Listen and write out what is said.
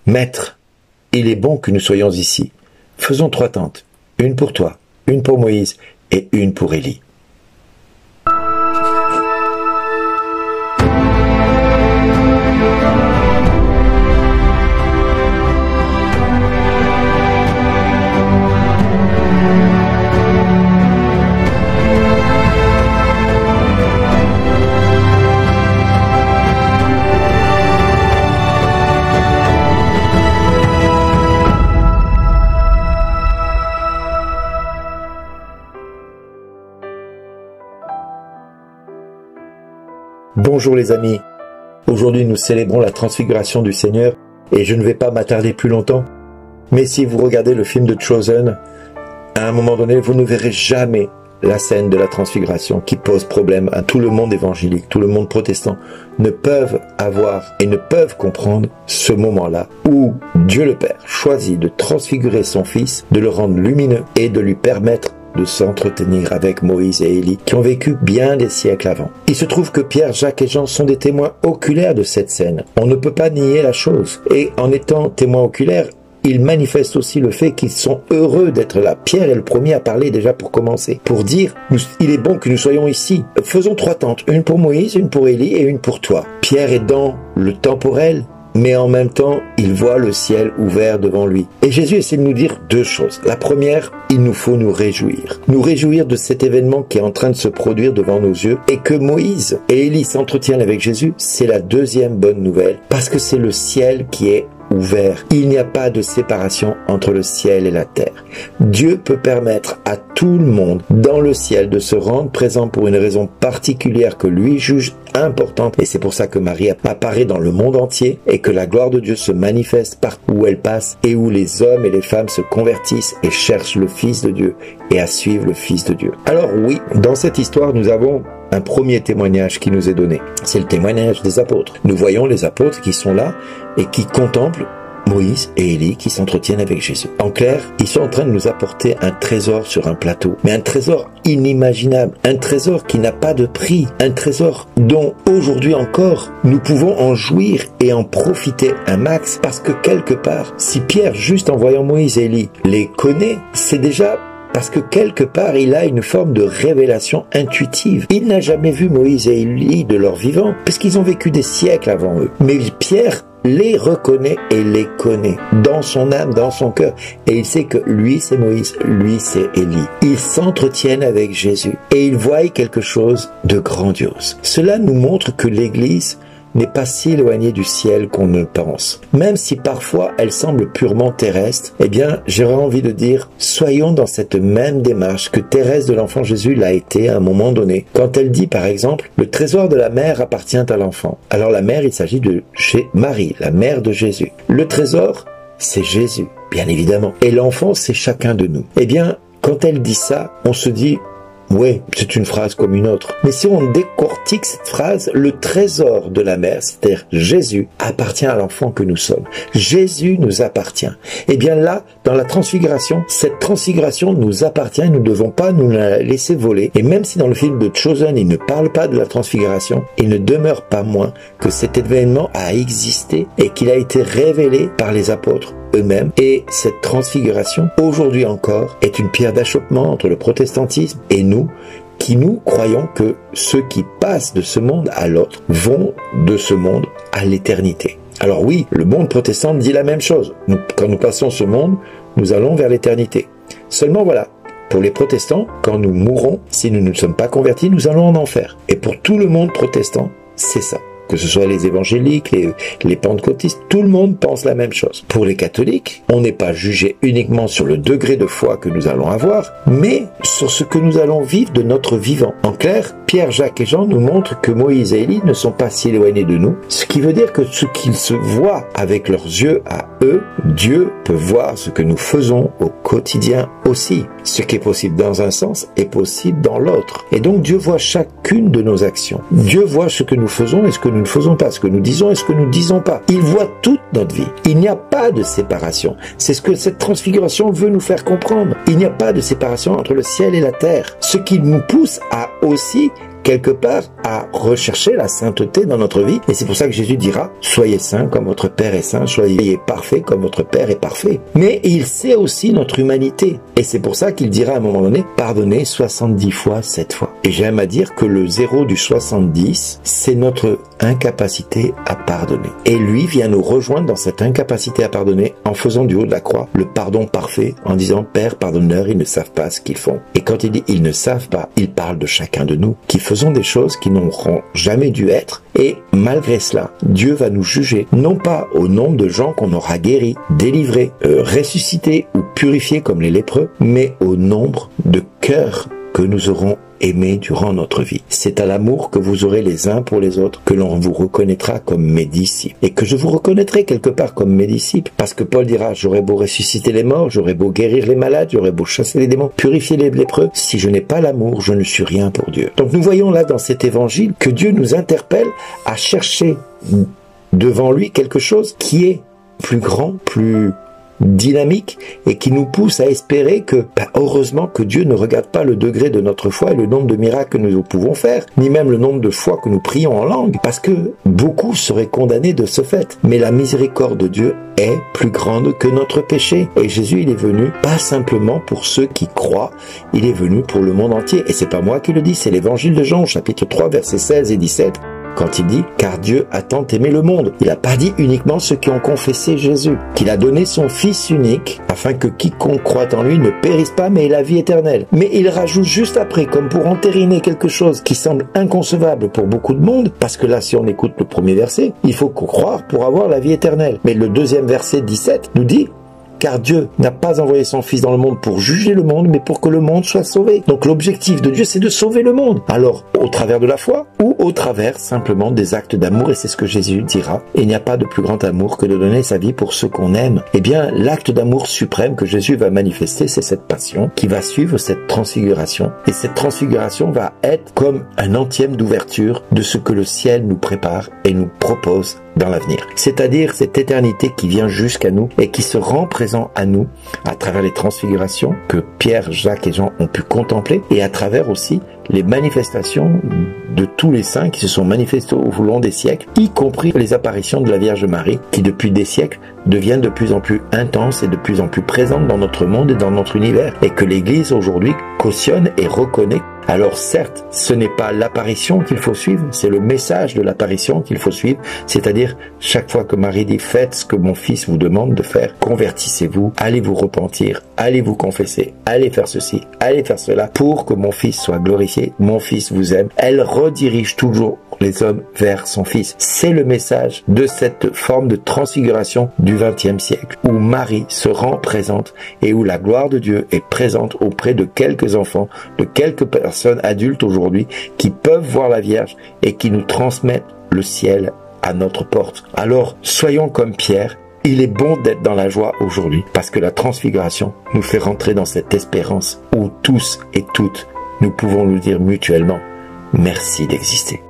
Maître, il est bon que nous soyons ici. Faisons 3 tentes, une pour toi, une pour Moïse et une pour Élie. Bonjour les amis, aujourd'hui nous célébrons la transfiguration du Seigneur et je ne vais pas m'attarder plus longtemps, mais si vous regardez le film de Chosen, à un moment donné vous ne verrez jamais la scène de la transfiguration qui pose problème à tout le monde évangélique, tout le monde protestant ne peuvent avoir et ne peuvent comprendre ce moment-là où Dieu le Père choisit de transfigurer son Fils, de le rendre lumineux et de lui permettre de s'entretenir avec Moïse et Élie, qui ont vécu bien des siècles avant. Il se trouve que Pierre, Jacques et Jean sont des témoins oculaires de cette scène. On ne peut pas nier la chose. Et en étant témoins oculaires, ils manifestent aussi le fait qu'ils sont heureux d'être là. Pierre est le premier à parler déjà pour commencer, pour dire « Il est bon que nous soyons ici. Faisons 3 tentes, une pour Moïse, une pour Élie et une pour toi. » Pierre est dans le temporel, mais en même temps, il voit le ciel ouvert devant lui. Et Jésus essaie de nous dire 2 choses. La première, il nous faut nous réjouir. Nous réjouir de cet événement qui est en train de se produire devant nos yeux. Et que Moïse et Élie s'entretiennent avec Jésus, c'est la 2e bonne nouvelle. Parce que c'est le ciel qui est ouvert. Il n'y a pas de séparation entre le ciel et la terre. Dieu peut permettre à tout le monde dans le ciel de se rendre présent pour une raison particulière que lui juge importante. Et c'est pour ça que Marie apparaît dans le monde entier et que la gloire de Dieu se manifeste partout où elle passe et où les hommes et les femmes se convertissent et cherchent le Fils de Dieu et à suivre le Fils de Dieu. Alors oui, dans cette histoire, nous avons un premier témoignage qui nous est donné. C'est le témoignage des apôtres. Nous voyons les apôtres qui sont là et qui contemplent Moïse et Élie qui s'entretiennent avec Jésus. En clair, ils sont en train de nous apporter un trésor sur un plateau, mais un trésor inimaginable, un trésor qui n'a pas de prix, un trésor dont aujourd'hui encore nous pouvons en jouir et en profiter un max, parce que quelque part, si Pierre, juste en voyant Moïse et Élie, les connaît, c'est déjà parce que quelque part, il a une forme de révélation intuitive. Il n'a jamais vu Moïse et Élie de leur vivant, parce qu'ils ont vécu des siècles avant eux. Mais Pierre les reconnaît et les connaît dans son âme, dans son cœur. Et il sait que lui, c'est Moïse, lui, c'est Élie. Ils s'entretiennent avec Jésus et ils voient quelque chose de grandiose. Cela nous montre que l'Église n'est pas si éloignée du ciel qu'on ne pense. Même si parfois elle semble purement terrestre, eh bien, j'aurais envie de dire, soyons dans cette même démarche que Thérèse de l'Enfant Jésus l'a été à un moment donné, quand elle dit par exemple, le trésor de la mère appartient à l'enfant. Alors la mère, il s'agit de Marie, la mère de Jésus. Le trésor, c'est Jésus, bien évidemment. Et l'enfant, c'est chacun de nous. Eh bien, quand elle dit ça, on se dit, oui, c'est une phrase comme une autre. Mais si on décortique cette phrase, le trésor de la mère, c'est-à-dire Jésus, appartient à l'enfant que nous sommes. Jésus nous appartient. Et bien là, dans la transfiguration, cette transfiguration nous appartient, nous ne devons pas nous la laisser voler. Et même si dans le film de Chosen, il ne parle pas de la transfiguration, il ne demeure pas moins que cet événement a existé et qu'il a été révélé par les apôtres eux-mêmes. Et cette transfiguration, aujourd'hui encore, est une pierre d'achoppement entre le protestantisme et nous, qui nous croyons que ceux qui passent de ce monde à l'autre vont de ce monde à l'éternité. Alors oui, le monde protestant dit la même chose. Quand nous passons ce monde, nous allons vers l'éternité. Seulement voilà, pour les protestants, quand nous mourrons, si nous ne sommes pas convertis, nous allons en enfer. Et pour tout le monde protestant, c'est ça. Que ce soit les évangéliques, les pentecôtistes, tout le monde pense la même chose. Pour les catholiques, on n'est pas jugé uniquement sur le degré de foi que nous allons avoir, mais sur ce que nous allons vivre de notre vivant. En clair, Pierre, Jacques et Jean nous montrent que Moïse et Élie ne sont pas si éloignés de nous, ce qui veut dire que ce qu'ils se voient avec leurs yeux à eux, Dieu peut voir ce que nous faisons au quotidien aussi. Ce qui est possible dans un sens est possible dans l'autre. Et donc Dieu voit chacune de nos actions. Dieu voit ce que nous faisons et ce que nous ne faisons pas, ce que nous disons et ce que nous ne disons pas. Il voit toute notre vie. Il n'y a pas de séparation. C'est ce que cette transfiguration veut nous faire comprendre. Il n'y a pas de séparation entre le ciel et la terre. Ce qui nous pousse à aussi quelque part à rechercher la sainteté dans notre vie. Et c'est pour ça que Jésus dira, soyez saints comme votre Père est saint, soyez parfaits comme votre Père est parfait. Mais il sait aussi notre humanité. Et c'est pour ça qu'il dira à un moment donné, pardonnez 70 fois, 7 fois. Et j'aime à dire que le 0 du 70, c'est notre incapacité à pardonner. Et lui vient nous rejoindre dans cette incapacité à pardonner en faisant du haut de la croix le pardon parfait, en disant, Père, pardonne-leur, ils ne savent pas ce qu'ils font. Et quand il dit ils ne savent pas, il parle de chacun de nous, qui faisons des choses qui n'auront jamais dû être. Et malgré cela, Dieu va nous juger, non pas au nombre de gens qu'on aura guéris, délivrés, ressuscités ou purifiés comme les lépreux, mais au nombre de cœurs que nous aurons aimés durant notre vie. C'est à l'amour que vous aurez les uns pour les autres que l'on vous reconnaîtra comme mes disciples. Et que je vous reconnaîtrai quelque part comme mes disciples. Parce que Paul dira, j'aurais beau ressusciter les morts, j'aurais beau guérir les malades, j'aurais beau chasser les démons, purifier les lépreux, si je n'ai pas l'amour, je ne suis rien pour Dieu. Donc nous voyons là dans cet évangile que Dieu nous interpelle à chercher devant lui quelque chose qui est plus grand, plus dynamique et qui nous pousse à espérer que, heureusement que Dieu ne regarde pas le degré de notre foi et le nombre de miracles que nous pouvons faire, ni même le nombre de fois que nous prions en langue, parce que beaucoup seraient condamnés de ce fait. Mais la miséricorde de Dieu est plus grande que notre péché. Et Jésus, il est venu pas simplement pour ceux qui croient, il est venu pour le monde entier. Et c'est pas moi qui le dis, c'est l'évangile de Jean, chapitre 3, versets 16 et 17. Quand il dit « Car Dieu a tant aimé le monde », il n'a pas dit uniquement ceux qui ont confessé Jésus, qu'il a donné son Fils unique, afin que quiconque croit en lui ne périsse pas, mais ait la vie éternelle. Mais il rajoute juste après, comme pour entériner quelque chose qui semble inconcevable pour beaucoup de monde, parce que là, si on écoute le premier verset, il faut croire pour avoir la vie éternelle. Mais le deuxième verset 17 nous dit car Dieu n'a pas envoyé son Fils dans le monde pour juger le monde, mais pour que le monde soit sauvé. Donc l'objectif de Dieu, c'est de sauver le monde. Alors, au travers de la foi ou au travers simplement des actes d'amour, et c'est ce que Jésus dira. Il n'y a pas de plus grand amour que de donner sa vie pour ceux qu'on aime. Eh bien, l'acte d'amour suprême que Jésus va manifester, c'est cette passion qui va suivre cette transfiguration. Et cette transfiguration va être comme un antième d'ouverture de ce que le ciel nous prépare et nous propose dans l'avenir. C'est-à-dire cette éternité qui vient jusqu'à nous et qui se rend présent à nous à travers les transfigurations que Pierre, Jacques et Jean ont pu contempler et à travers aussi les manifestations de tous les saints qui se sont manifestés au long des siècles, y compris les apparitions de la Vierge Marie qui depuis des siècles deviennent de plus en plus intenses et de plus en plus présentes dans notre monde et dans notre univers et que l'Église aujourd'hui cautionne et reconnaît. Alors certes, ce n'est pas l'apparition qu'il faut suivre, c'est le message de l'apparition qu'il faut suivre, c'est-à-dire chaque fois que Marie dit « Faites ce que mon Fils vous demande de faire, convertissez-vous, allez vous repentir, allez vous confesser, allez faire ceci, allez faire cela, pour que mon Fils soit glorifié, mon Fils vous aime ». Elle redirige toujours les hommes vers son Fils. C'est le message de cette forme de transfiguration du XXe siècle, où Marie se rend présente et où la gloire de Dieu est présente auprès de quelques enfants, de quelques personnes adultes aujourd'hui qui peuvent voir la Vierge et qui nous transmettent le ciel à notre porte. Alors, soyons comme Pierre. Il est bon d'être dans la joie aujourd'hui parce que la transfiguration nous fait rentrer dans cette espérance où tous et toutes nous pouvons nous dire mutuellement merci d'exister.